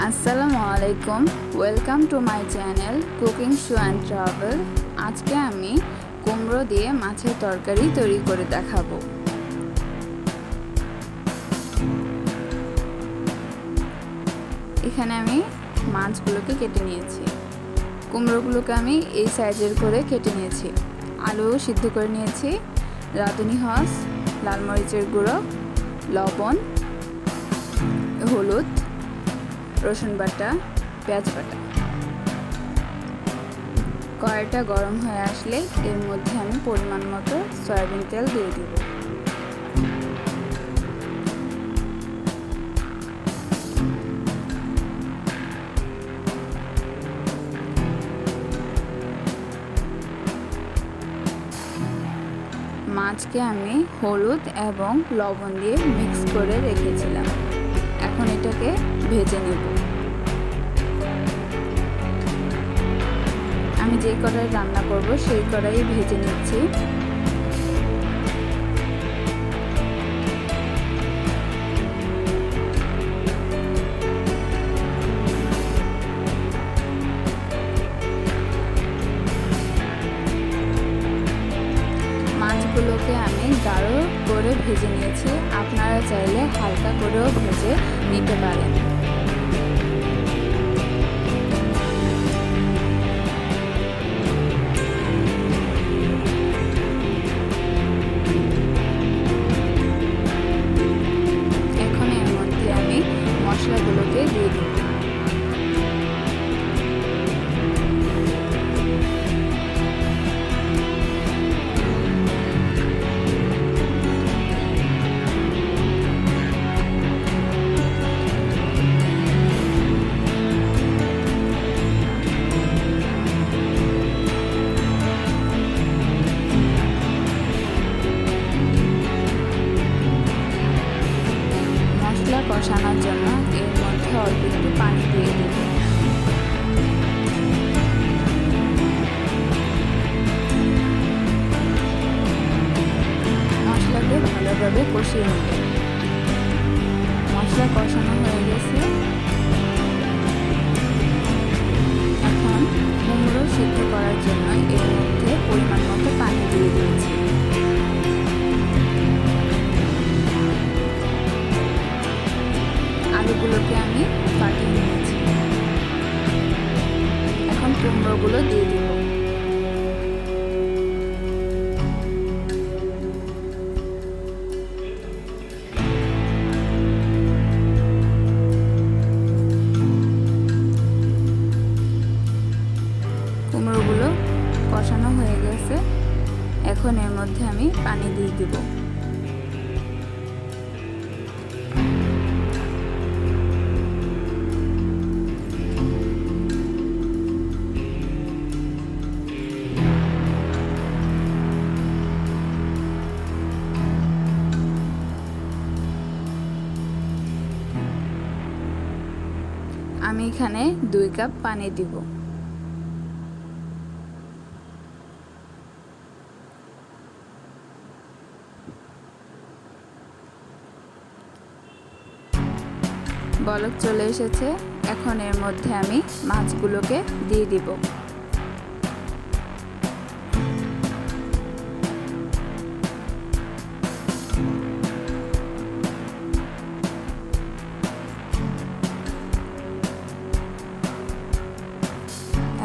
আসসালামু আলাইকুম, welcome to my channel cooking show and travel. আজকে আমি কুমড়ো দিয়ে মাছের তরকারি তৈরি করে দেখাবো। এখানে আমি মাছগুলোকে কেটে নিয়েছি, কুমড়োগুলোকে আমি এই সাইজের করে কেটে নিয়েছি। আলু সিদ্ধ করে নিয়েছি, রাঁধুনি হস, লাল মরিচের গুঁড়ো, লবণ, হলুদ, রসুন বাটা, পেঁয়াজ বাটা। কড়াইটা গরম হয়ে আসলে এর মধ্যে আমি পরিমাণ মতো সয়াবিন তেল দিয়ে দিব। মাছকে আমি হলুদ এবং লবণ দিয়ে মিক্স করে রেখেছিলাম, এখন এটাকে ভেজে নেব। আমি যে কড়াই রান্না করব সেই কড়াই ভেজে নিচ্ছি। মাছগুলোকে আমি গাঢ় করে ভেজে নিয়েছি, আপনারা চাইলে হালকা করেও ভেজে নিতে পারেন। এখন এর মধ্যে আমি মশলাগুলোকে দিয়ে দিই। কষানোর জন্য এর মধ্যে অল্প একটু পানি দিয়ে দেব। মশলাকে ভালোভাবে কষিয়ে নেব। মশলা কষানো হয়ে গেছে, এখন কুমড়ো সিদ্ধ করার জন্য এর মধ্যে পরিমাণ মতো পানি দিয়ে দিয়েছি। আলুগুলোকে আমি কাটিয়ে নিয়েছি, এখন কুমড়োগুলো দিয়ে দিব। কুমড়োগুলো কষানো হয়ে গেছে, এখন এর মধ্যে আমি পানি দিয়ে দিব। আমি এখানে 2 কাপ পানি দিব। বলক চলে এসেছে, এখন এর মধ্যে আমি মাছগুলোকে দিয়ে দিব।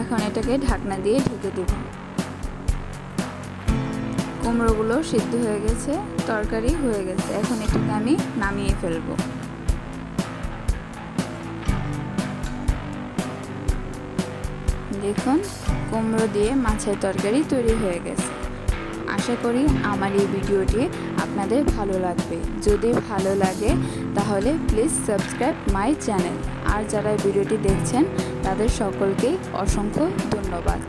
এখন এটাকে ঢাকনা দিয়ে ঢেকে দেব। কুমড়োগুলো সিদ্ধ হয়ে গেছে, তরকারি হয়ে গেছে, এখন এটাকে আমি নামিয়ে ফেলবো। দেখুন, কুমড়ো দিয়ে মাছের তরকারি তৈরি হয়ে গেছে। আশা করি আমার এই ভিডিওটি আপনাদের ভালো লাগবে। যদি ভালো লাগে তাহলে প্লিজ সাবস্ক্রাইব মাই চ্যানেল। আর যারা ভিডিওটি দেখছেন তাদের সকলকেই অসংখ্য ধন্যবাদ।